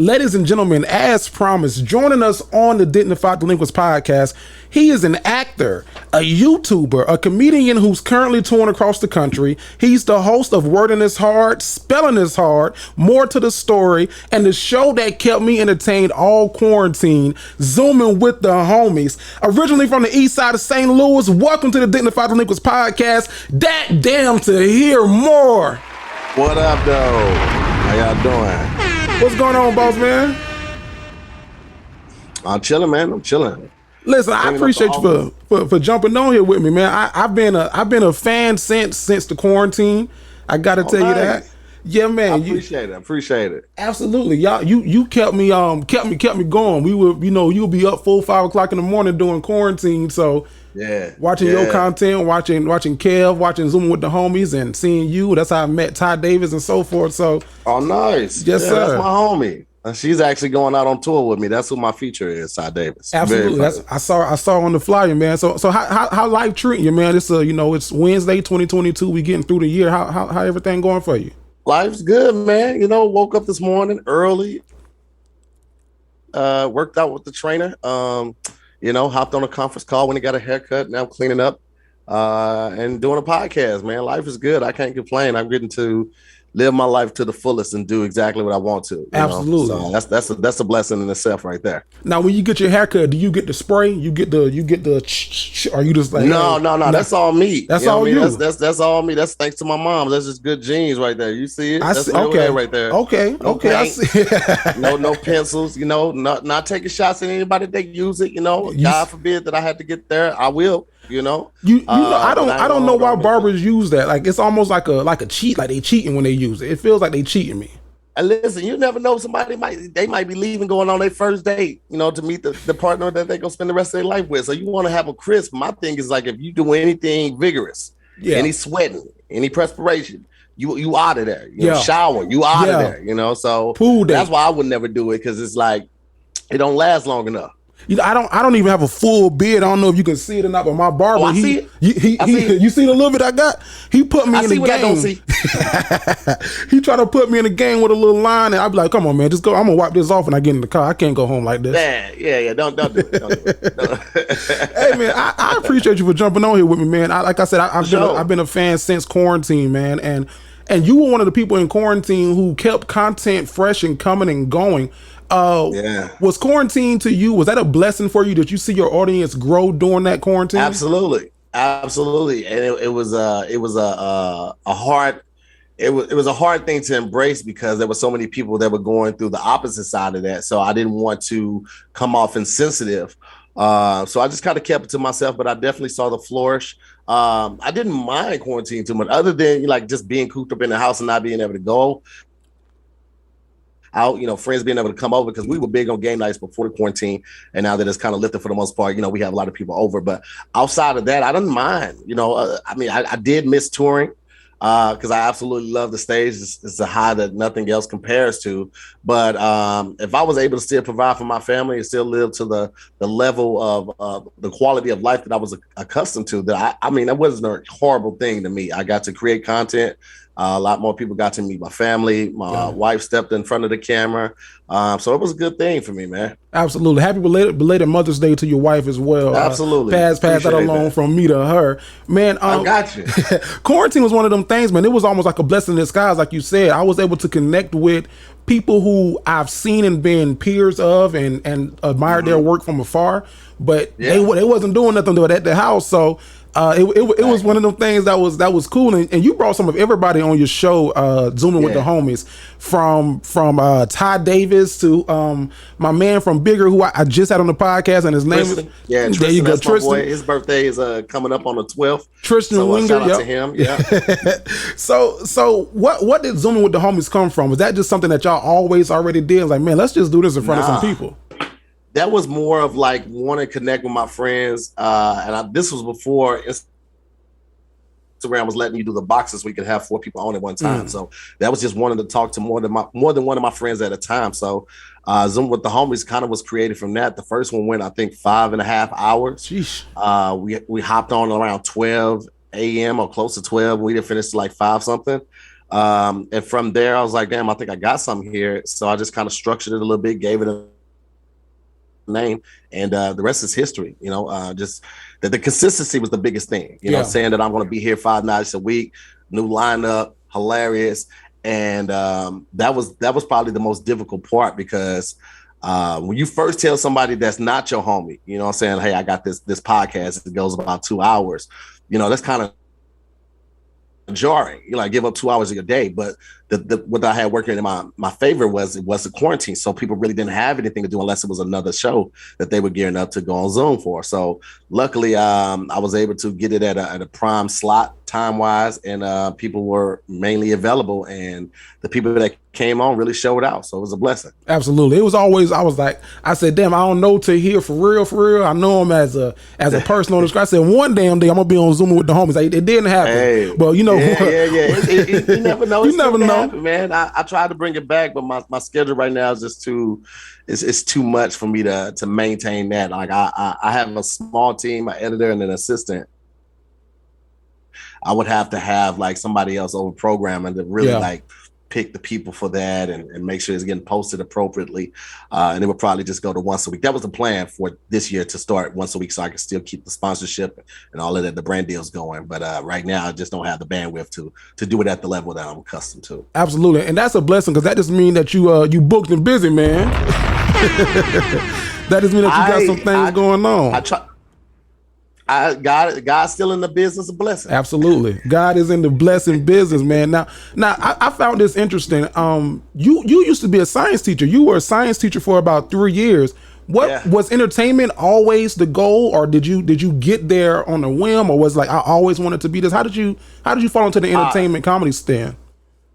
Ladies and gentlemen, as promised, joining us on the Dignified Delinquents podcast, he is an actor, a YouTuber, a comedian who's currently touring across the country. He's the host of Wording is Hard, Spelling is Hard, More to the Story, and the show that kept me entertained all quarantine, Zooming with the Homies. Originally from the east side of St. Louis, welcome to the Dignified Delinquents podcast. That damn Tahir Moore. What up, though? How y'all doing? What's going on, boss man? I'm chilling, man. I'm chilling. Listen, I appreciate you for jumping on here with me, man. I've been a fan since the quarantine. I gotta tell you that. Yeah, man. I appreciate it. Absolutely, y'all. You kept me going. We were, you'll be up 4-5 o'clock in the morning doing quarantine. So yeah, watching your content, watching Kev, watching Zooming with the Homies, and seeing you. That's how I met Ty Davis and so forth. So nice. Yes, sir. That's my homie. She's actually going out on tour with me. That's who my feature is, Ty Davis. Absolutely. I saw on the flyer, man. So how life treating you, man? It's it's Wednesday, 2022. We getting through the year. How everything going for you? Life's good, man. Woke up this morning early. Worked out with the trainer. Hopped on a conference call when he got a haircut. Now cleaning up and doing a podcast, man. Life is good. I can't complain. I'm getting to live my life to the fullest and do exactly what I want to. Absolutely. So that's a blessing in itself right there. Now, when you get your haircut, do you get the spray? You get the or you just like no. That's all me. That's all you. That's all me. That's thanks to my mom. That's just good genes right there. You see it? I see. Okay, right there. Okay. I see. no pencils. Not taking shots at anybody that use it. God forbid that I had to get there. I will. I don't know why barbers use that. Like it's almost like a cheat. Like they cheating when they use it. It feels like they cheating me. And listen, you never know. Somebody might be leaving, going on their first date. To meet the partner that they're gonna spend the rest of their life with. So you want to have them crisp. My thing is like if you do anything vigorous, any sweating, any perspiration, you out of there. Shower, you out of there. So pool day. That's why I would never do it because it's like it don't last long enough. I don't even have a full beard. I don't know if you can see it or not, but my barber, I see it. You see the little bit I got? He put me in the game. I don't see. He tried to put me in the game with a little line, and I'd be like, "Come on, man, just go. I'm gonna wipe this off when I get in the car. I can't go home like this." Yeah. Don't do it. Don't do it. Hey, man, I appreciate you for jumping on here with me, man. Like I said, I've been a fan since quarantine, man, and you were one of the people in quarantine who kept content fresh and coming and going. Was quarantine to you? Was that a blessing for you? Did you see your audience grow during that quarantine? Absolutely, and it was a hard thing to embrace because there were so many people that were going through the opposite side of that. So I didn't want to come off insensitive. So I just kind of kept it to myself. But I definitely saw the flourish. I didn't mind quarantine too much, other than like just being cooped up in the house and not being able to go out, friends being able to come over because we were big on game nights before the quarantine, and now that it's kind of lifted for the most part, we have a lot of people over. But outside of that, I didn't mind. I did miss touring because I absolutely love the stage. It's a high that nothing else compares to. But if I was able to still provide for my family and still live to the level of the quality of life that I was accustomed to, that that wasn't a horrible thing to me. I got to create content. A lot more people got to meet my family. My wife stepped in front of the camera. So it was a good thing for me, man. Absolutely. Happy belated Mother's Day to your wife as well. Absolutely. Pass that along from me to her. Man, I got you. Quarantine was one of them things, man. It was almost like a blessing in disguise, like you said. I was able to connect with people who I've seen and been peers of and admired their work from afar, but they wasn't doing nothing at the house. So it was one of them things that was cool, and you brought some of everybody on your show, Zooming with the Homies, from Ty Davis to my man from Bigger, who I just had on the podcast, and his name is Tristan. There you go, Tristan. His birthday is coming up on the 12th. Tristan Winger, shout out to him. Yeah. So what did Zooming with the Homies come from? Was that just something that y'all always already did? Like, man, let's just do this in front of some people. That was more of like wanting to connect with my friends, this was before Instagram was letting you do the boxes so we could have 4 people on at one time. So that was just wanting to talk to more than one of my friends at a time. So Zoom with the Homies kind of was created from that. The first one went, I think, 5.5 hours. Sheesh. We hopped on around 12 a.m. or close to 12. We didn't finish like 5 something. And from there, I was like, damn, I think I got something here. So I just kind of structured it a little bit, gave it a name, and the rest is history. Just that the consistency was the biggest thing. Saying that I'm going to be here 5 nights a week, new lineup, hilarious, and that was probably the most difficult part because when you first tell somebody that's not your homie, saying, hey, I got this podcast, it goes about 2 hours, that's kind of jarring. I give up 2 hours of your day, but what I had working in my favor was the quarantine, so people really didn't have anything to do unless it was another show that they were gearing up to go on Zoom for. So luckily, I was able to get it at a prime slot time wise, and people were mainly available, and the people that came on really showed out. So it was a blessing. Absolutely. It was always, I said, damn, I don't know Tahir for real. I know him as a person on the screen. I said, one damn day I'm gonna be on Zoom with the homies. It didn't happen. Hey, but you never know. You never know. Happen, man. I tried to bring it back, but my schedule right now is just it's too much for me to maintain that. Like I have a small team, an editor and an assistant. I would have to have like somebody else over programming to really like pick the people for that and make sure it's getting posted appropriately. And it would probably just go to once a week. That was the plan for this year, to start once a week so I can still keep the sponsorship and all of that, the brand deals going. But right now I just don't have the bandwidth to do it at the level that I'm accustomed to. Absolutely. And that's a blessing, because that just means that you booked and busy, man. That just means that you got some things going on. God's still in the business of blessing. Absolutely. God is in the blessing business, man. Now I found this interesting. You used to be a science teacher. You were a science teacher for about 3 years. Was entertainment always the goal, or did you get there on a whim, or was like, I always wanted to be this? How did you fall into the entertainment comedy stand?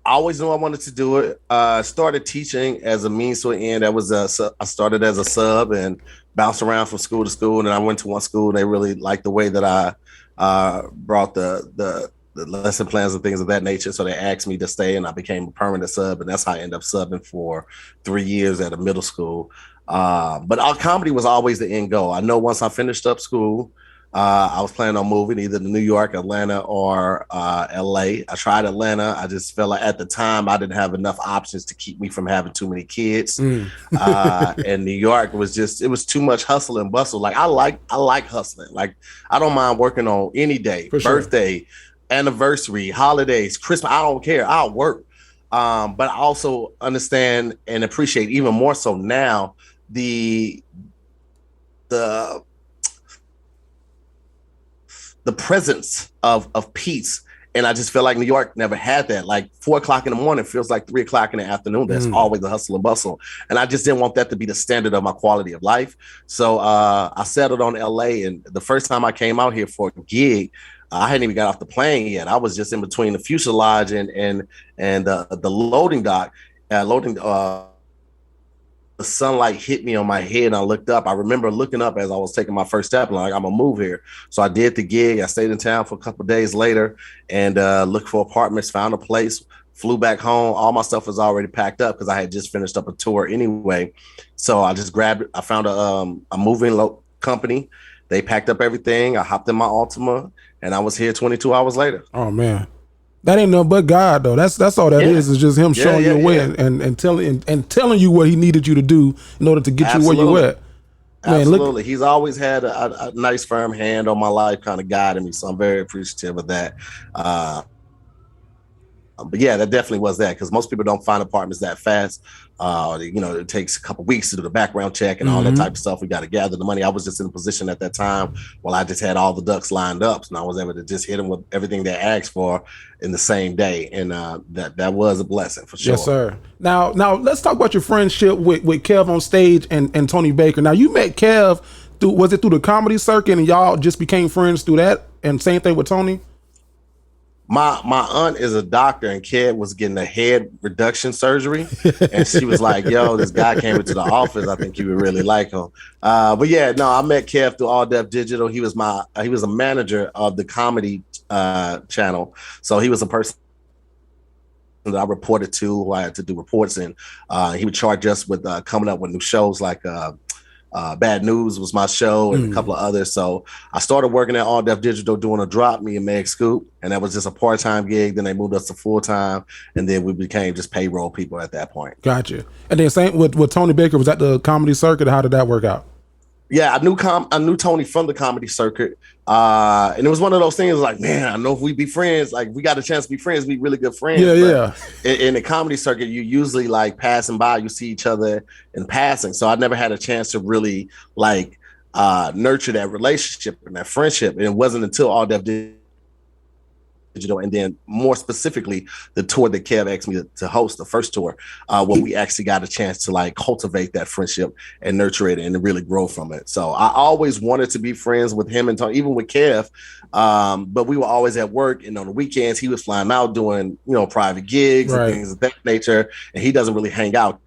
I always knew I wanted to do it. Started teaching as a means to an end. I started as a sub and bounced around from school to school, and then I went to one school and they really liked the way that I brought the lesson plans and things of that nature. So they asked me to stay, and I became a permanent sub, and that's how I ended up subbing for 3 years at a middle school. But our comedy was always the end goal. I know once I finished up school, I was planning on moving either to New York, Atlanta, or LA. I tried Atlanta. I just felt like at the time I didn't have enough options to keep me from having too many kids. And New York was too much hustle and bustle. Like I like hustling. Like I don't mind working on any day, birthday, anniversary, holidays, Christmas. I don't care. I'll work. But I also understand and appreciate even more so now the presence of peace. And I just feel like New York never had that. Like 4 o'clock in the morning feels like 3 o'clock in the afternoon. There's always the hustle and bustle. And I just didn't want that to be the standard of my quality of life. So I settled on LA. And the first time I came out here for a gig, I hadn't even got off the plane yet. I was just in between the fuselage and the loading dock. The sunlight hit me on my head and I looked up. I remember looking up as I was taking my first step and like, I'm gonna move here. So I did the gig. I stayed in town for a couple of days later and looked for apartments, found a place, flew back home. All my stuff was already packed up because I had just finished up a tour anyway. So I just grabbed it. I found a moving company. They packed up everything. I hopped in my Altima and I was here 22 hours later. Oh man. That ain't nothing but God though. That's all that is. It's just him showing you a way and telling you what he needed you to do in order to get you where you at. Man, absolutely. He's always had a nice firm hand on my life, kind of guiding me. So I'm very appreciative of that. But yeah, that definitely was that, because most people don't find apartments that fast. It takes a couple weeks to do the background check and all that type of stuff. We got to gather the money. I was just in a position at that time where I just had all the ducks lined up, and I was able to just hit them with everything they asked for in the same day, and that was a blessing for sure. Yes, sir. Now let's talk about your friendship with Kev on stage and Tony Baker. Now you met Kev through the comedy circuit, and y'all just became friends through that, and same thing with Tony? My aunt is a doctor, and Kev was getting a head reduction surgery, and she was like, "Yo, this guy came into the office. I think you would really like him." But yeah, no, I met Kev through All Def Digital. He was a manager of the comedy channel, so he was a person that I reported to, who I had to do reports in. He would charge us with coming up with new shows like Bad News was my show, and a couple of others. So I started working at All Def Digital doing a drop, me and Meg Scoop, and that was just a part-time gig. Then they moved us to full-time, and then we became just payroll people at that point. Gotcha. And then same with Tony Baker, was at the comedy circuit. How did that work out? Yeah, I knew Tony from the comedy circuit. And it was one of those things like, man, I know if we be friends, like we got a chance to be friends, be really good friends. Yeah. In the comedy circuit, you usually like passing by, you see each other in passing. So I never had a chance to really like nurture that relationship and that friendship. And it wasn't until All Def Digital, and then more specifically the tour that Kev asked me to host, the first tour, where we actually got a chance to like cultivate that friendship and nurture it and really grow from it. So I always wanted to be friends with him and Tony, even with Kev, but we were always at work, and on the weekends he was flying out doing private gigs and things of that nature, and he doesn't really hang out.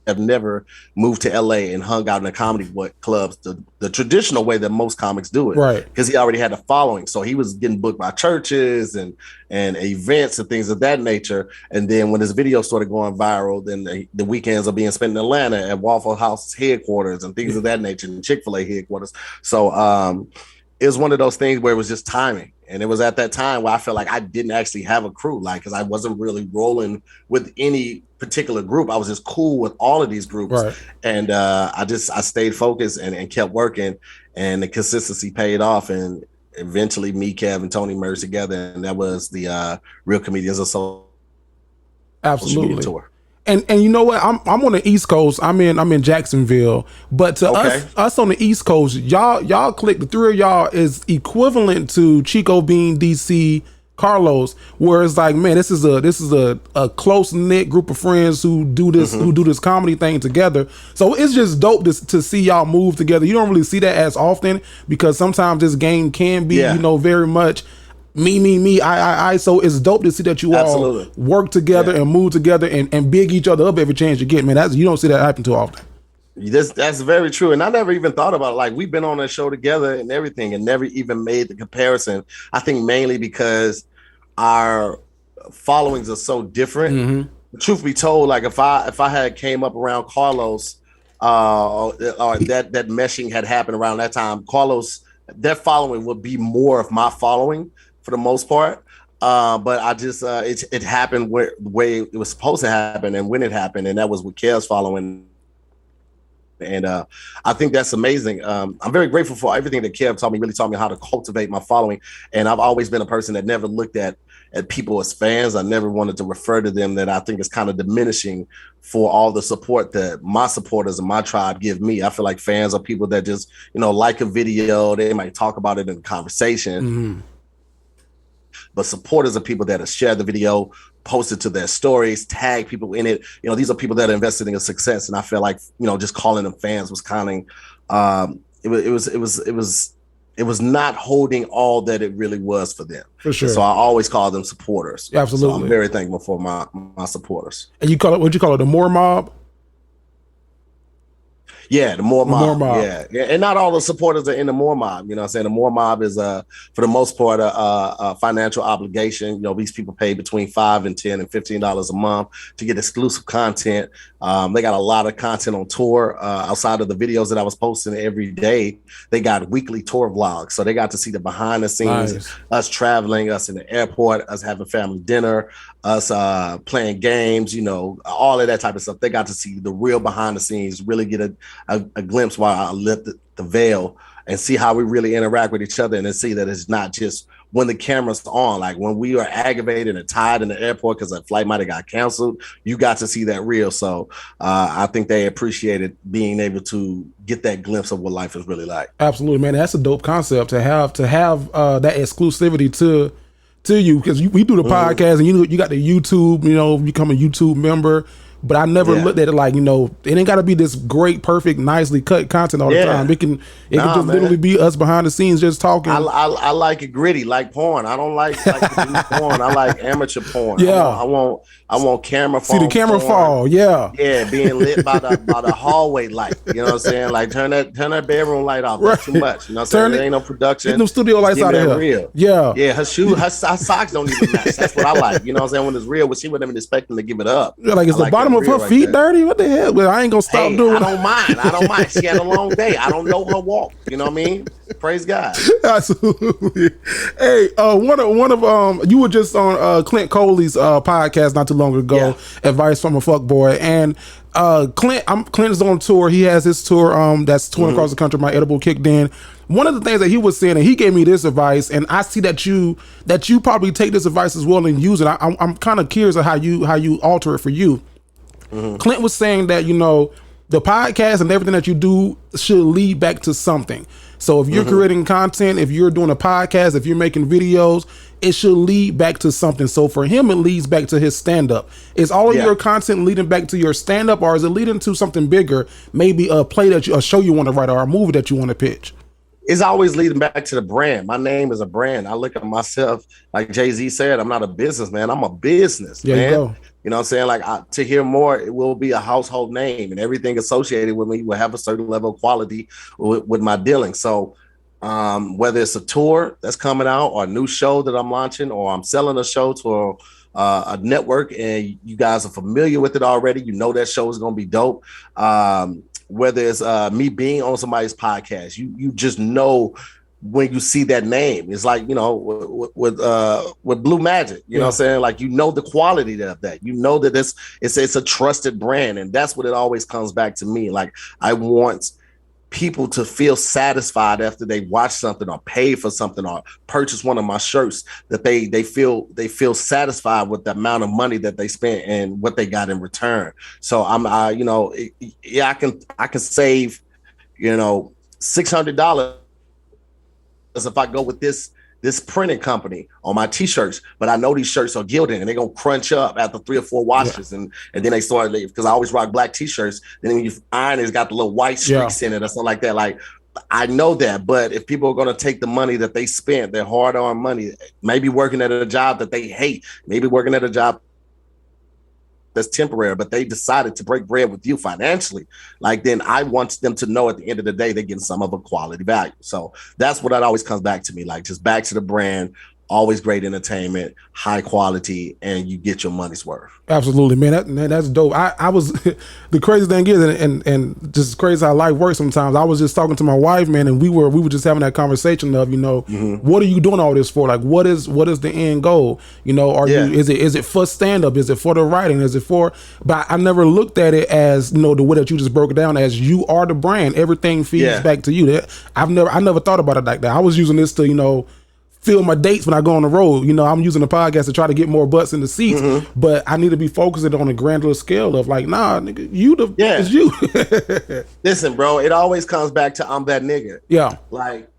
Have never moved to LA and hung out in the comedy clubs the traditional way that most comics do it, right? Because he already had a following, so he was getting booked by churches and events and things of that nature. And then when his video started going viral, then the weekends are being spent in Atlanta at Waffle House headquarters and things of that nature, and Chick-fil-A headquarters. So it was one of those things where it was just timing. And it was at that time where I felt like I didn't actually have a crew, like, because I wasn't really rolling with any particular group. I was just cool with all of these groups. Right. And I stayed focused and kept working, and the consistency paid off. And eventually me, Kev, and Tony merged together. And that was the Real Comedians of Soul. Absolutely. Tour. And you know what? I'm on the East Coast. I'm in Jacksonville. But to us on the East Coast, y'all click, the three of y'all is equivalent to Chico Bean, DC, Carlos, where it's like, man, this is a close knit group of friends who do this comedy thing together. So it's just dope to see y'all move together. You don't really see that as often, because sometimes this game can be very much me, I. So it's dope to see that you all work together and move together and big each other up every chance you get, man. You don't see that happen too often. That's very true. And I never even thought about it. Like, we've been on a show together and everything and never even made the comparison. I think mainly because our followings are so different. Mm-hmm. Truth be told, like if I had came up around Carlos, or that meshing had happened around that time, Carlos, that following would be more of my following for the most part. But I just it happened the way it was supposed to happen and when it happened, and that was with Kev's following. And I think that's amazing. I'm very grateful for everything that Kev really taught me how to cultivate my following. And I've always been a person that never looked at people as fans. I never wanted to refer to them, that I think is kind of diminishing for all the support that my supporters and my tribe give me. I feel like fans are people that just, like a video, they might talk about it in a conversation. Mm-hmm. But supporters are people that have shared the video, posted to their stories, tag people in it. These are people that are invested in your success. And I feel like, just calling them fans was kind of, it was not holding all that it really was for them. For sure. So I always call them supporters. Yeah, absolutely. So I'm very thankful for my supporters. And what'd you call it? The Moore Mob? Yeah, the Moore Mob. Yeah. And not all the supporters are in the Moore Mob. You know what I'm saying? The Moore Mob is, for the most part, a financial obligation. These people pay between $5 and $10 and $15 a month to get exclusive content. They got a lot of content on tour. Outside of the videos that I was posting every day, they got weekly tour vlogs. So they got to see the behind the scenes, us traveling, us in the airport, us having family dinner, us playing games, all of that type of stuff. They got to see the real behind the scenes, really get a glimpse while I lift the veil and see how we really interact with each other, and then see that it's not just when the camera's on. Like when we are aggravated and tired in the airport because a flight might have got canceled, you got to see that real. So I think they appreciated being able to get that glimpse of what life is really like. Absolutely, man. That's a dope concept to have that exclusivity to you, because we do the podcast and you got the YouTube, become a YouTube member. But I never looked at it like, it ain't got to be this great, perfect, nicely cut content all the time. It can just literally be us behind the scenes just talking. I like it gritty, like porn. I don't like porn. I like amateur porn. Yeah, I want camera. See the camera porn. fall. Yeah, being lit by the hallway light. You know what I'm saying? Like turn that bedroom light off. That's too much. You know what I'm saying? There ain't no production. Get them studio lights out of here. Real. Yeah. Her socks don't even match. That's what I like. You know what I'm saying? When it's real, she wouldn't even expect them to give it up. Yeah, like it's the bottom bottom of her feet dirty? What the hell? Well, I ain't gonna stop doing. I don't mind. I don't mind. She had a long day. I don't know her walk. You know what I mean? Praise God. Absolutely. Hey, one of you were just on Clint Coley's podcast not too long ago. Yeah. Advice from a Fuckboy, and Clint is on tour. He has his tour that's touring across the country. My Edible Kicked In. One of the things that he was saying, and he gave me this advice, and I see that you probably take this advice as well and use it. I'm kind of curious of how you alter it for you. Clint was saying that, you know, the podcast and everything that you do should lead back to something. So if you're creating content, if you're doing a podcast, if you're making videos, it should lead back to something. So for him, it leads back to his stand-up. Is all of your content leading back to your stand-up, or is it leading to something bigger? Maybe a play a show you want to write, or a movie that you want to pitch? It's always leading back to the brand. My name is a brand. I look at myself, like Jay-Z said, I'm not a businessman. I'm a business, man. You know what I'm saying? Like, Tahir Moore, it will be a household name, and everything associated with me will have a certain level of quality with my dealing. So whether it's a tour that's coming out, or a new show that I'm launching, or I'm selling a show to a network and you guys are familiar with it already, you know that show is going to be dope. Whether it's me being on somebody's podcast, you just know when you see that name. It's like, you know, with Blue Magic, you know what I'm saying? Like, you know the quality of that. You know that it's a trusted brand, and that's what it always comes back to me. Like, I want people to feel satisfied after they watch something or pay for something or purchase one of my shirts, that they feel satisfied with the amount of money that they spent and what they got in return. So I can save, you know, $600 if I go with this printing company on my t-shirts, but I know these shirts are gilded and they're gonna crunch up after 3 or 4 washes, and then they start, because I always rock black t-shirts, then when you iron, it's got the little white streaks in it or something like that. Like, I know that, but if people are gonna take the money that they spent, their hard-earned money, maybe working at a job that they hate, maybe working at a job that's temporary, but they decided to break bread with you financially, like, then I want them to know at the end of the day they're getting some of a quality value. So that's what that always comes back to me, like, just back to the brand. Always great entertainment, high quality, and you get your money's worth. Absolutely, man. That's dope. I was the crazy thing is, and just crazy how life works sometimes. I was just talking to my wife, man, and we were just having that conversation of, you know, what are you doing all this for? Like, what is the end goal? You know, is it for stand up? Is it for the writing? Is it for? But I never looked at it as, you know, the way that you just broke it down, as you are the brand. Everything feeds back to you. I never thought about it like that. I was using this to, you know, fill my dates when I go on the road. You know, I'm using the podcast to try to get more butts in the seats, but I need to be focusing on a grander scale of, like, nah, nigga, it's you. Listen, bro, it always comes back to I'm that nigga. Yeah. Like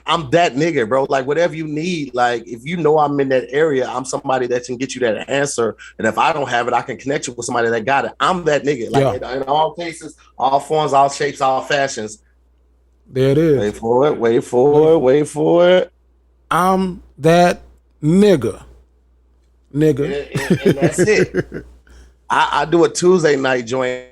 I'm that nigga, bro. Like, whatever you need, like, if you know I'm in that area, I'm somebody that can get you that answer. And if I don't have it, I can connect you with somebody that got it. I'm that nigga. Like, in all cases, all forms, all shapes, all fashions. There it is. Wait for it. I'm that nigga. And that's it. I do a Tuesday night joint.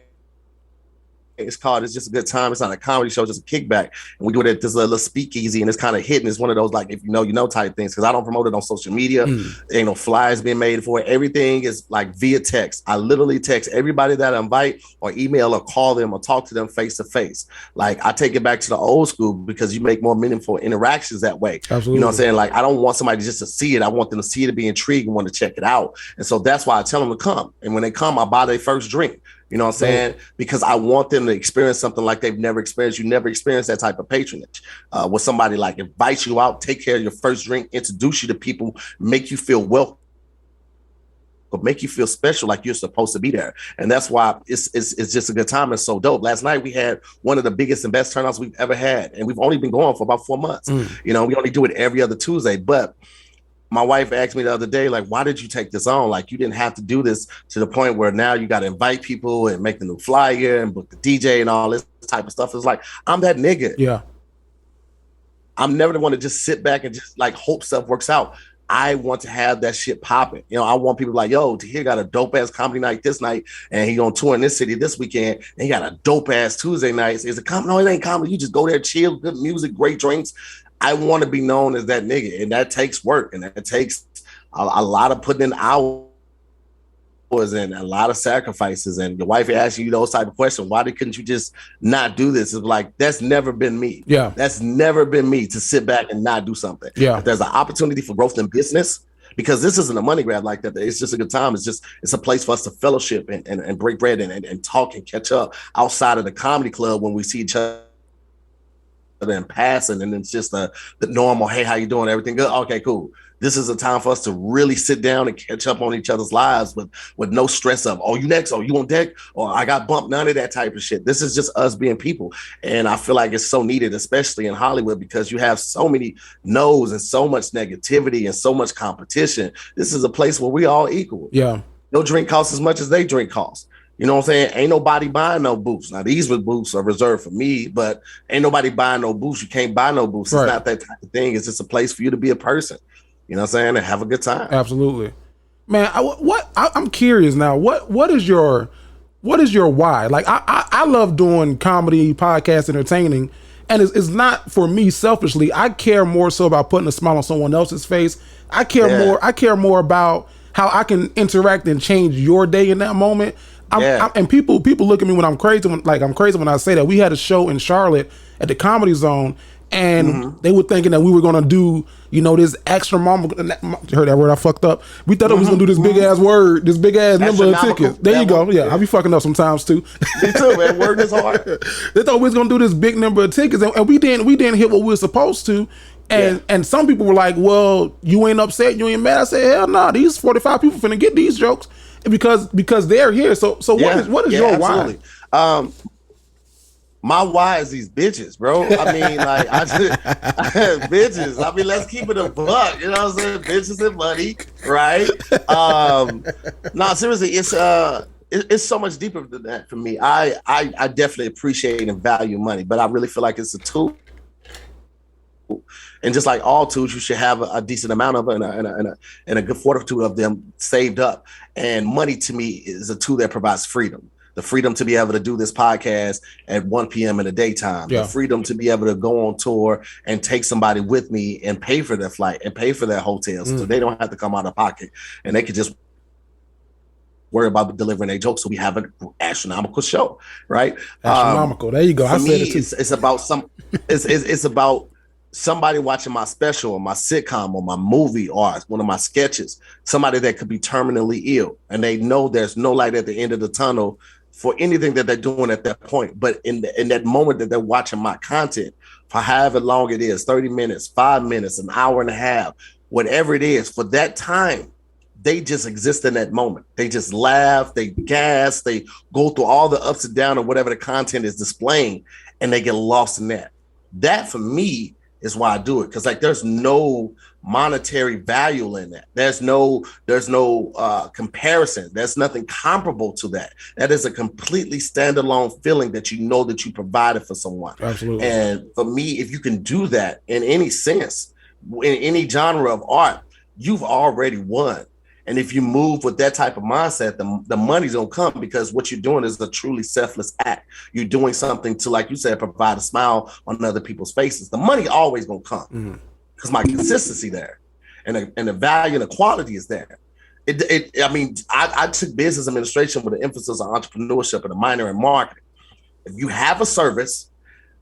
It's Just a Good Time. It's not a comedy show, just a kickback. And we do it at this little speakeasy, and it's kind of hidden. It's one of those, like, if you know type things, because I don't promote it on social media. There ain't no flyers being made for it. Everything is like via text. I literally text everybody that I invite, or email, or call them, or talk to them face to face. Like, I take it back to the old school, because you make more meaningful interactions that way. Absolutely. You know what I'm saying? Like, I don't want somebody just to see it. I want them to see it, to be intrigued, and want to check it out. And so that's why I tell them to come. And when they come, I buy their first drink. You know what I'm saying? Because I want them to experience something like they've never experienced. You never experienced that type of patronage with somebody, like, invite you out, take care of your first drink, introduce you to people, make you feel welcome, make you feel special, like you're supposed to be there. And that's why it's just a good time. It's so dope. Last night we had one of the biggest and best turnouts we've ever had, and we've only been going for about 4 months. You know, we only do it every other Tuesday, but my wife asked me the other day, like, why did you take this on? Like, you didn't have to do this to the point where now you got to invite people and make the new flyer and book the DJ and all this type of stuff. It's like, I'm that nigga. Yeah. I'm never the one to just sit back and just, like, hope stuff works out. I want to have that shit popping. You know, I want people like, yo, Tahir got a dope ass comedy night this night, and he gonna tour in this city this weekend, and he got a dope ass Tuesday night. Is it comedy? No, it ain't comedy. You just go there, chill, good music, great drinks. I want to be known as that nigga, and that takes work, and that takes a lot of putting in hours and a lot of sacrifices, and your wife asking you those type of questions. Why couldn't you just not do this? It's like, that's never been me. Yeah. That's never been me, to sit back and not do something. Yeah. If there's an opportunity for growth in business, because this isn't a money grab like that. It's just a good time. It's a place for us to fellowship and break bread and talk and catch up outside of the comedy club when we see each other in passing, and it's just the normal, hey, how you doing? Everything good? Okay, cool. This is a time for us to really sit down and catch up on each other's lives with no stress of, oh, you next, oh, you on deck, or I got bumped, none of that type of shit. This is just us being people. And I feel like it's so needed, especially in Hollywood, because you have so many no's and so much negativity and so much competition. This is a place where we all equal. Yeah. No drink costs as much as they drink costs. You know what I'm saying? Ain't nobody buying no boots. Now, these boots are reserved for me, but ain't nobody buying no boots. You can't buy no boots. Right. It's not that type of thing. It's just a place for you to be a person. You know what I'm saying? And have a good time. Absolutely. Man, I'm curious now. What is your why? Like, I love doing comedy, podcast, entertaining, and it's not for me selfishly. I care more so about putting a smile on someone else's face. I care more about how I can interact and change your day in that moment. And people look at me when I'm crazy. I'm crazy when I say that. We had a show in Charlotte at the Comedy Zone, and they were thinking that we were gonna do, this extra mama. Heard that word? I fucked up. We thought it was gonna do this big ass word, this big ass number of tickets. There you go. Yeah, I be fucking up sometimes too. Me too, man. Word is hard. They thought we was gonna do this big number of tickets, and we didn't hit what we were supposed to. And some people were like, "Well, you ain't upset, you ain't mad." I said, "Hell no, these 45 people finna get these jokes because they're here." So what is your absolutely. Why? My why is these bitches, bro. I mean, like, bitches. I mean, let's keep it a buck. You know what I'm saying? Bitches and money, right? No, seriously, it's so much deeper than that for me. I definitely appreciate and value money, but I really feel like it's a tool. And just like all tools, you should have a decent amount of it and a good fortitude of them saved up. And money, to me, is a tool that provides freedom. The freedom to be able to do this podcast at 1 p.m. in the daytime. Yeah. The freedom to be able to go on tour and take somebody with me and pay for their flight and pay for their hotels, so they don't have to come out of pocket, and they could just worry about delivering their jokes. So we have an astronomical show, right? Astronomical. There you go. I said it too. It's about it's about somebody watching my special or my sitcom or my movie or one of my sketches, somebody that could be terminally ill, and they know there's no light at the end of the tunnel for anything that they're doing at that point. But in that moment that they're watching my content, for however long it is, 30 minutes, 5 minutes, an hour and a half, whatever it is, for that time, they just exist in that moment. They just laugh, they gas, they go through all the ups and downs of whatever the content is displaying, and they get lost in that. That, for me, is why I do it, because like there's no monetary value in that. There's no comparison. There's nothing comparable to that. That is a completely standalone feeling that you know that you provided for someone. Absolutely. And for me, if you can do that in any sense, in any genre of art, you've already won. And if you move with that type of mindset, the money's gonna come, because what you're doing is a truly selfless act. You're doing something to, like you said, provide a smile on other people's faces. The money always gonna come because my consistency there, and the value and the quality is there. I took business administration with an emphasis on entrepreneurship and a minor in marketing. If you have a service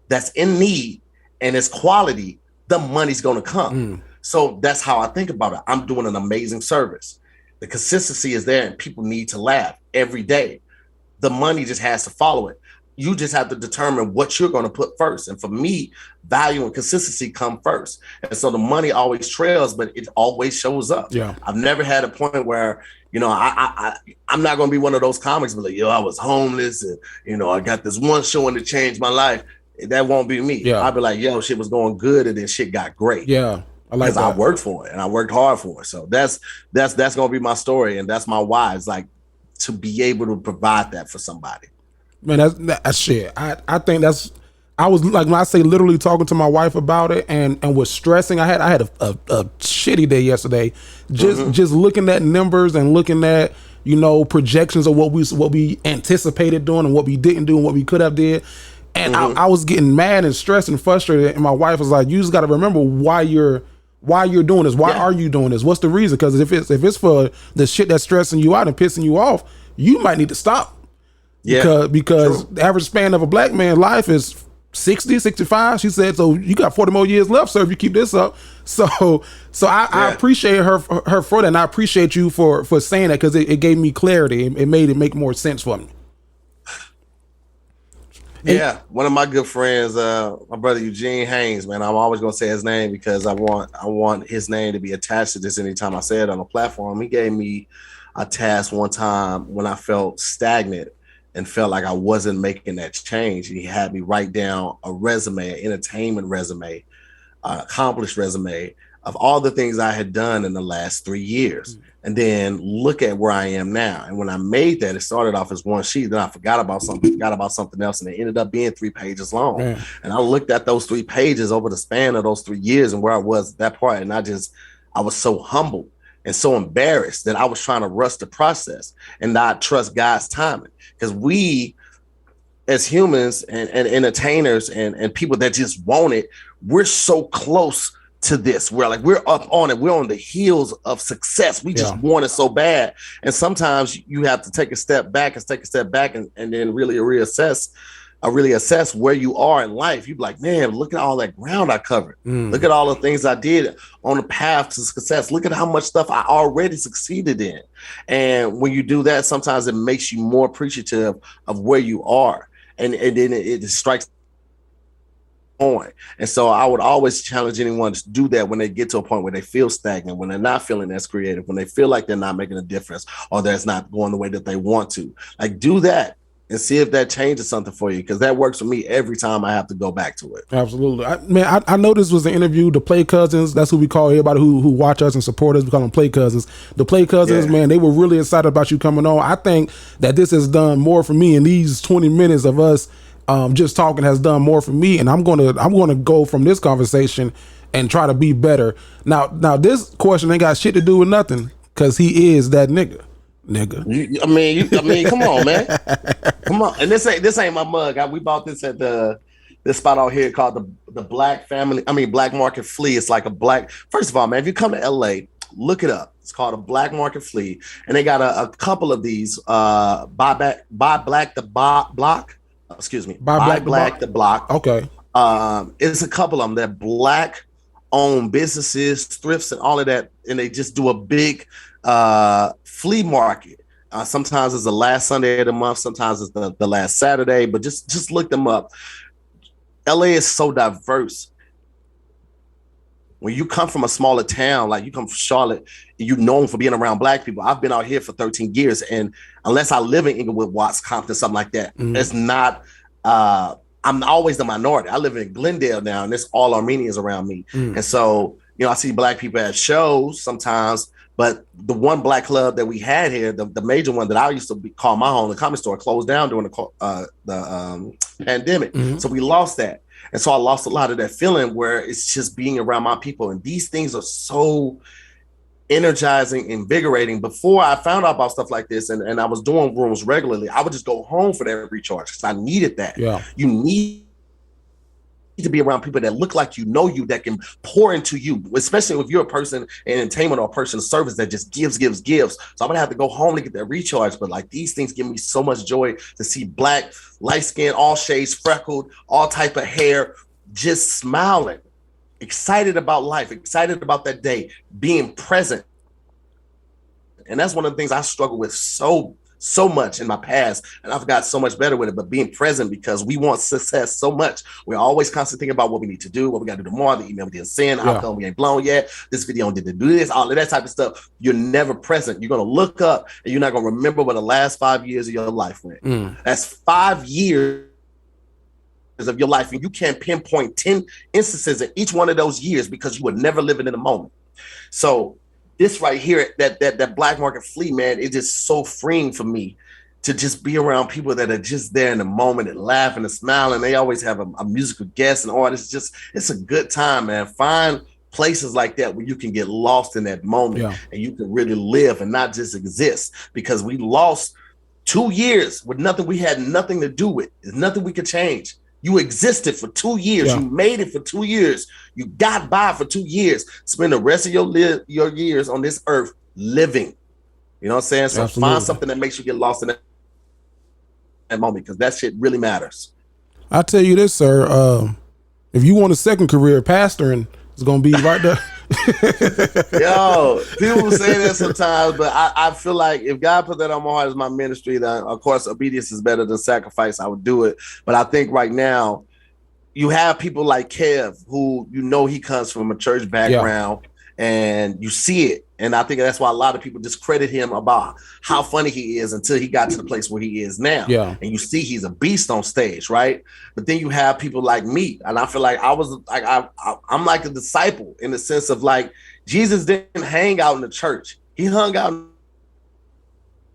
that's in need and it's quality, the money's gonna come. So that's how I think about it. I'm doing an amazing service. The consistency is there, and people need to laugh every day. The money just has to follow it. You just have to determine what you're going to put first. And for me, value and consistency come first. And so the money always trails, but it always shows up. Yeah. I've never had a point where, I'm not going to be one of those comics, but like, I was homeless and, I got this one showing to change my life. That won't be me. Yeah. I'll be like, shit was going good, and then shit got great. Yeah. Because I worked for it and I worked hard for it. So that's gonna be my story, and that's my why. It's like to be able to provide that for somebody. Man, that's shit. I think I was like, when I say literally talking to my wife about it and was stressing. I had a shitty day yesterday. Just looking at numbers and looking at projections of what we anticipated doing and what we didn't do and what we could have did. And I was getting mad and stressed and frustrated. And my wife was like, "You just got to remember why you're why you're doing this. Why Yeah. are you doing this? What's the reason? Because if it's for the shit that's stressing you out and pissing you off, you might need to stop. Yeah. Because True. the average span of a black man's life is 60, 65. She said, so you got 40 more years left, sir, if you keep this up. So I appreciate her for that, and I appreciate you for saying that, because it gave me clarity. It made it make more sense for me. Yeah, one of my good friends, my brother Eugene Haynes, man. I'm always gonna say his name because I want his name to be attached to this anytime I say it on a platform. He gave me a task one time when I felt stagnant and felt like I wasn't making that change. And he had me write down a resume, an entertainment resume, accomplished resume of all the things I had done in the last 3 years. And then look at where I am now. And when I made that, it started off as one sheet. Then I forgot about something else, and it ended up being 3 pages long. Man. And I looked at those 3 pages over the span of those 3 years and where I was at that part. And I was so humbled and so embarrassed that I was trying to rush the process and not trust God's timing. Because we, as humans and entertainers and people that just want it, we're so close to this. We're up on it. We're on the heels of success. We just want it so bad. And sometimes you have to take a step back and then really assess where you are in life. You'd be like, man, look at all that ground I covered. Look at all the things I did on the path to success. Look at how much stuff I already succeeded in. And when you do that, sometimes it makes you more appreciative of where you are. And then it strikes point. And so I would always challenge anyone to do that when they get to a point where they feel stagnant, when they're not feeling as creative, when they feel like they're not making a difference or that's not going the way that they want to. Like, do that and see if that changes something for you, because that works for me every time I have to go back to it. Absolutely. I know this was an interview. The Play Cousins, that's who we call everybody who watch us and support us. We call them Play Cousins. The Play Cousins, man, they were really excited about you coming on. I think that this has done more for me in these 20 minutes of us just talking has done more for me, and I'm gonna go from this conversation and try to be better. Now this question ain't got shit to do with nothing, because he is that nigga. I mean, come on, man, come on. And this ain't my mug. We bought this at this spot out here called the Black Market Flea. It's like a black. First of all, man, if you come to LA, look it up. It's called a Black Market Flea, and they got a couple of these. Buy Black the Block. Excuse me. Buy Black the Block. Okay. It's a couple of them. They're black owned businesses, thrifts, and all of that, and they just do a big flea market. Sometimes it's the last Sunday of the month, sometimes it's the last Saturday, but just look them up. LA is so diverse. When you come from a smaller town, like you come from Charlotte, you're known for being around black people. I've been out here for 13 years, and unless I live in Inglewood, Watts, Compton, something like that, it's not. I'm always the minority. I live in Glendale now, and there's all Armenians around me, and so I see black people at shows sometimes. But the one black club that we had here, the major one that I used to call my home, the Comedy Store, closed down during the pandemic, so we lost that. And so I lost a lot of that feeling where it's just being around my people. And these things are so energizing, invigorating. Before I found out about stuff like this and I was doing rooms regularly, I would just go home for that recharge because I needed that. Yeah. You need to be around people that look like you, that can pour into you, especially if you're a person in entertainment or a person of service that just gives. So I'm gonna have to go home to get that recharge. But like, these things give me so much joy to see black, light skin, all shades, freckled, all type of hair, just smiling, excited about life, excited about that day, being present. And that's one of the things I struggle with so much in my past, and I've got so much better with it, but being present, because we want success so much. We're always constantly thinking about what we need to do, what we got to do tomorrow, the email we didn't send, how come we ain't blown yet, this video didn't do this, all of that type of stuff. You're never present. You're going to look up and you're not going to remember what the last 5 years of your life went. That's 5 years of your life, and you can't pinpoint 10 instances in each one of those years because you were never living in the moment. So this right here, that Black Market Flea, man, it's just so freeing for me to just be around people that are just there in the moment and laughing and smiling. They always have a musical guest and all. It's a good time, man. Find places like that where you can get lost in that moment and you can really live and not just exist, because we lost 2 years with nothing. We had nothing to do with. There's nothing we could change. You existed for 2 years. Yeah. You made it for 2 years. You got by for 2 years. Spend the rest of your years on this earth living. You know what I'm saying? So find something that makes you get lost in that moment, because that shit really matters. I tell you this, sir. If you want a second career, pastoring is going to be right there. Yo, people say that sometimes, but I feel like if God put that on my heart as my ministry, then of course obedience is better than sacrifice. I would do it. But I think right now you have people like Kev, who he comes from a church background, and you see it. And I think that's why a lot of people discredit him about how funny he is until he got to the place where he is now. Yeah. And you see he's a beast on stage, right? But then you have people like me, and I feel like I'm like a disciple in the sense of like Jesus didn't hang out in the church. He hung out in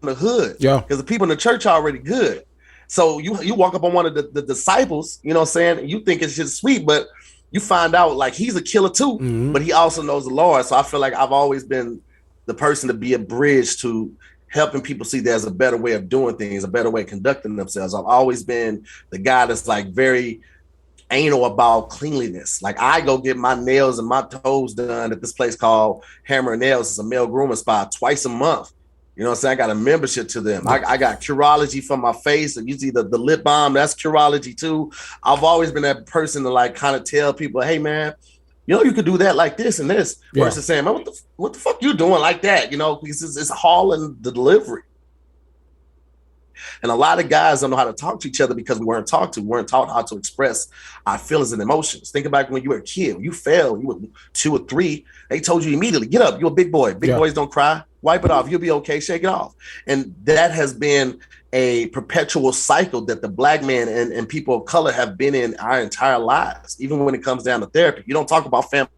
the hood. Yeah. Because the people in the church are already good. So you walk up on one of the disciples, you know what I'm saying? And you think it's just sweet, but you find out like he's a killer too, but he also knows the Lord. So I feel like I've always been the person to be a bridge to helping people see there's a better way of doing things, a better way of conducting themselves. I've always been the guy that's like very anal about cleanliness. Like I go get my nails and my toes done at this place called Hammer and Nails. It's a male grooming spot twice a month. You know what I'm saying? I got a membership to them. I got Curology for my face. And you see the lip balm, that's Curology too. I've always been that person to like kind of tell people, hey man, you could do that like this and this. Versus saying, man, what the fuck you doing like that? Because it's hauling the delivery. And a lot of guys don't know how to talk to each other because we weren't taught how to express our feelings and emotions. Think about when you were a kid, when you failed, you were 2 or 3, they told you immediately, get up, you're a big boy. Big boys don't cry. Wipe it off. You'll be okay. Shake it off. And that has been a perpetual cycle that the Black man and people of color have been in our entire lives, even when it comes down to therapy. You don't talk about family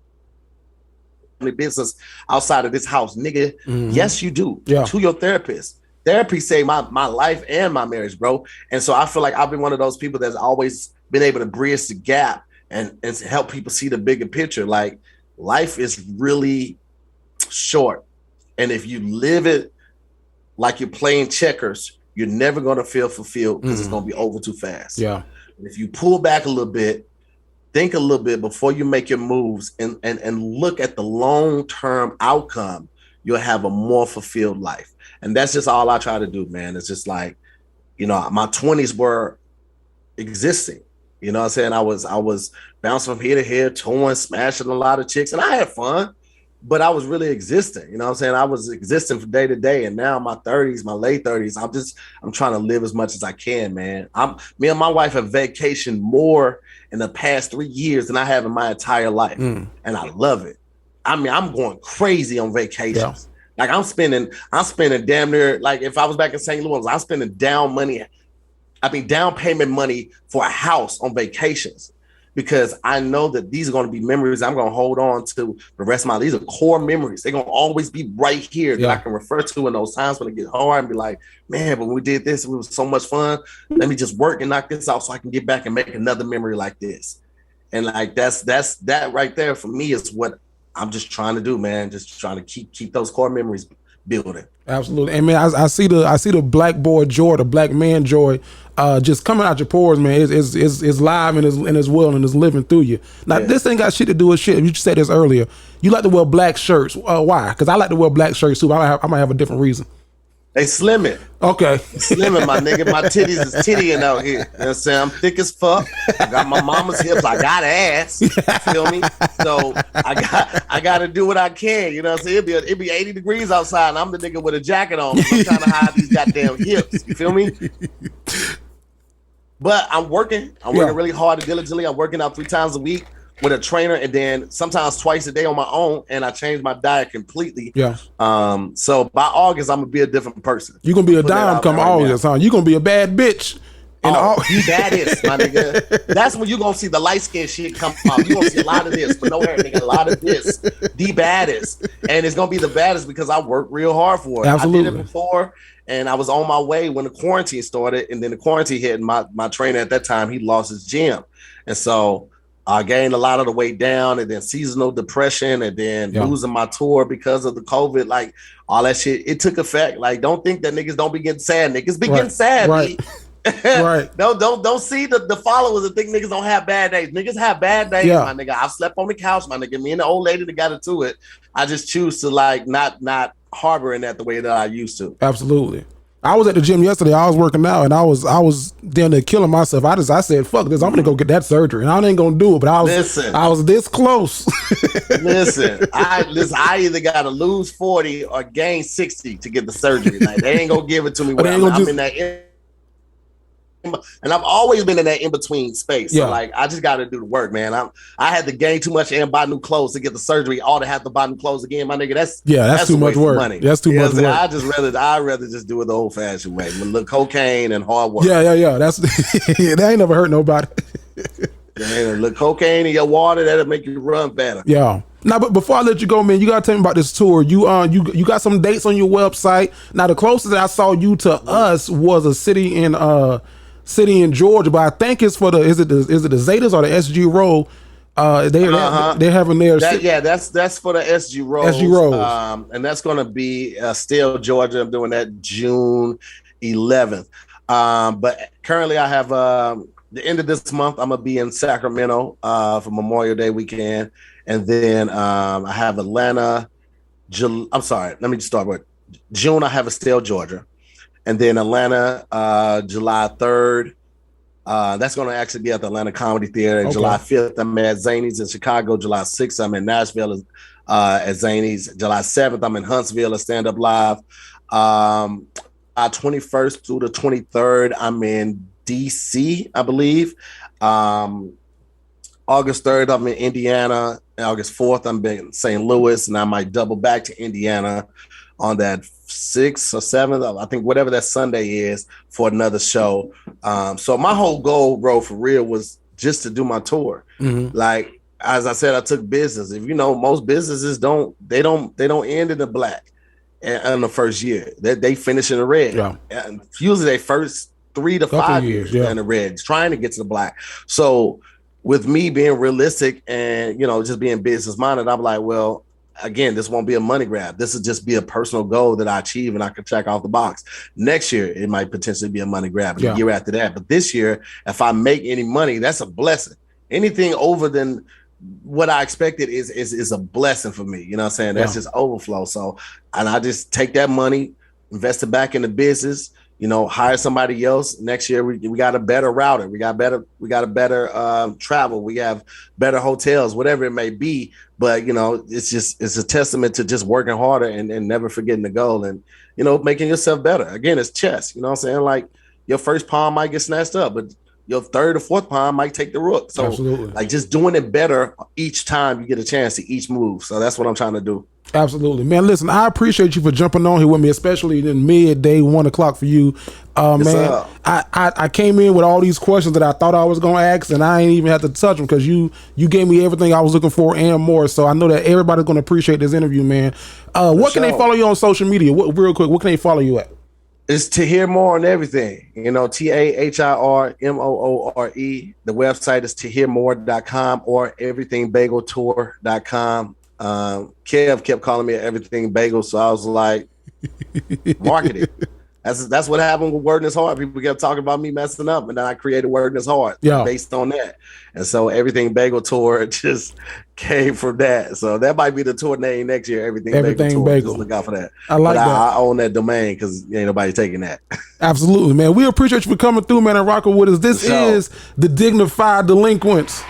business outside of this house, nigga. Yes, you do. To your therapist. Therapy saved my life and my marriage, bro. And so I feel like I've been one of those people that's always been able to bridge the gap and help people see the bigger picture. Like life is really short. And if you live it like you're playing checkers, you're never going to feel fulfilled because it's going to be over too fast. Yeah. And if you pull back a little bit, think a little bit before you make your moves and look at the long-term outcome, you'll have a more fulfilled life. And that's just all I try to do, man. It's just like, my 20s were existing. You know what I'm saying? I was bouncing from here to here, touring, smashing a lot of chicks, and I had fun. But I was really existing, you know what I'm saying? I was existing from day to day. And now in my 30s, my late 30s, I'm trying to live as much as I can, man. Me and my wife have vacationed more in the past 3 years than I have in my entire life. And I love it. I mean, I'm going crazy on vacations. Like I'm spending damn near, like if I was back in St. Louis, I'm spending down payment money for a house on vacations. Because I know that these are going to be memories I'm going to hold on to the rest of my life. These are core memories. They're going to always be right here that I can refer to in those times when it gets hard and be like, man, but when we did this, it was so much fun. Let me just work and knock this out so I can get back and make another memory like this. And like that's that right there for me is what I'm just trying to do, man. Just trying to keep those core memories building. Absolutely. And man, I see the black boy joy, the black man joy, just coming out your pores, man. It's live and it's well and it's living through you. Now this ain't got shit to do with shit. You just said this earlier. You like to wear black shirts. Why? Because I like to wear black shirts too. I might have a different reason. They slimming. Okay. Slimming, my nigga. My titties is tittying out here. You know what I'm saying? I'm thick as fuck. I got my mama's hips. I got ass. You feel me? So I got to do what I can. You know what I'm saying? It'd be 80 degrees outside and I'm the nigga with a jacket on. I'm trying to hide these goddamn hips. You feel me? But I'm working. I'm working really hard and diligently. I'm working out 3 times a week with a trainer and then sometimes twice a day on my own. And I changed my diet completely. Yeah. So by August, I'm going to be a different person. You're going to be a dime come August, huh? You're going to be a bad bitch. The baddest, my nigga. That's when you're going to see the light skin shit come out. You're going to see a lot of this, but no hair, nigga. A lot of this. The baddest. And it's going to be the baddest because I worked real hard for it. Absolutely. I did it before. And I was on my way when the quarantine started. And then the quarantine hit. And my trainer at that time, he lost his gym. And so I gained a lot of the weight down, and then seasonal depression, and then losing my tour because of the COVID, like all that shit. It took effect. Like, don't think that niggas don't be getting sad. Niggas be getting sad. Right. Right. Don't see the followers and think niggas don't have bad days. Niggas have bad days, Yeah. my nigga. I've slept on the couch, my nigga. Me and the old lady that got into it. I just choose to like not harboring that the way that I used to. Absolutely. I was at the gym yesterday. I was working out, and I was down there killing myself. I said, "Fuck this! I'm gonna go get that surgery." And I ain't gonna do it, but I was this close. listen, I either gotta lose 40 or gain 60 to get the surgery. Like they ain't gonna give it to me when I'm in that. And I've always been in that in between space. So like I just got to do the work, man. I had to gain too much and buy new clothes to get the surgery. All to have to buy new clothes again, my nigga. That's too much work. Money. That's too much work. I'd rather just do it the old fashioned way with little cocaine and hard work. Yeah. That's that ain't never hurt nobody. Little cocaine in your water that'll make you run better. Yeah. Now, but before I let you go, man, you gotta tell me about this tour. You got some dates on your website. Now, the closest I saw you to us was a city in Georgia, but I think it's for is it the Zetas or the SG Row? They're having their that's for the SG Rows. SG Rows. And that's gonna be still Georgia. I'm doing that June 11th. But currently I have the end of this month I'm gonna be in Sacramento for Memorial Day weekend, and then I have Atlanta. I'm sorry, let me just start with June. I have Estelle, Georgia. And then Atlanta, July 3rd. That's going to actually be at the Atlanta Comedy Theater. Okay. July 5th, I'm at Zany's in Chicago. July 6th, I'm in Nashville at Zany's. July 7th, I'm in Huntsville at Stand Up Live. 21st through the 23rd, I'm in DC, I believe. August 3rd, I'm in Indiana. August 4th, I'm in St. Louis, and I might double back to Indiana on that 6th or 7th, I think, whatever that Sunday is, for another show. So my whole goal, bro, for real, was just to do my tour. Mm-hmm. Like, as I said, I took business. If you know, most businesses don't end in the black in the first year. They finish in the red. Yeah. And usually they first 3 to 5 years in the red, trying to get to the black. So with me being realistic and, just being business minded, I'm like, well, again, this won't be a money grab. This will just be a personal goal that I achieve and I can check off the box. Next year, it might potentially be a money grab, and the year after that. But this year, if I make any money, that's a blessing. Anything over than what I expected is a blessing for me. You know what I'm saying? That's just overflow. So, and I just take that money, invest it back in the business, hire somebody else. Next year, we got a better router. We got a better travel. We have better hotels, whatever it may be. But, it's a testament to just working harder and never forgetting the goal and, making yourself better. Again, it's chess. You know what I'm saying? Like, your first pawn might get snatched up, but your third or fourth pawn might take the rook. So, like, just doing it better each time you get a chance to each move. So that's what I'm trying to do. Absolutely, man. Listen, I appreciate you for jumping on here with me, especially in midday, 1 o'clock for you. Man, I came in with all these questions that I thought I was going to ask, and I ain't even have to touch them because you gave me everything I was looking for and more. So I know that everybody's going to appreciate this interview, man. What can they follow you on social media? Real quick, what can they follow you at? It's Tahir Moore on everything. TahirMoore. The website is tahirmoore.com or everythingbageltour.com. Kev kept calling me Everything Bagel, so I was like, marketing. That's what happened with Wording is Hard. People kept talking about me messing up, and then I created Wording is Hard based on that. And so Everything Bagel Tour just came from that. So that might be the tour name next year. Everything Bagel Tour. Just look out for that. I like that. I own that domain because ain't nobody taking that. Absolutely, man. We appreciate you for coming through, man, and rocking with us. This is the Dignified Delinquents.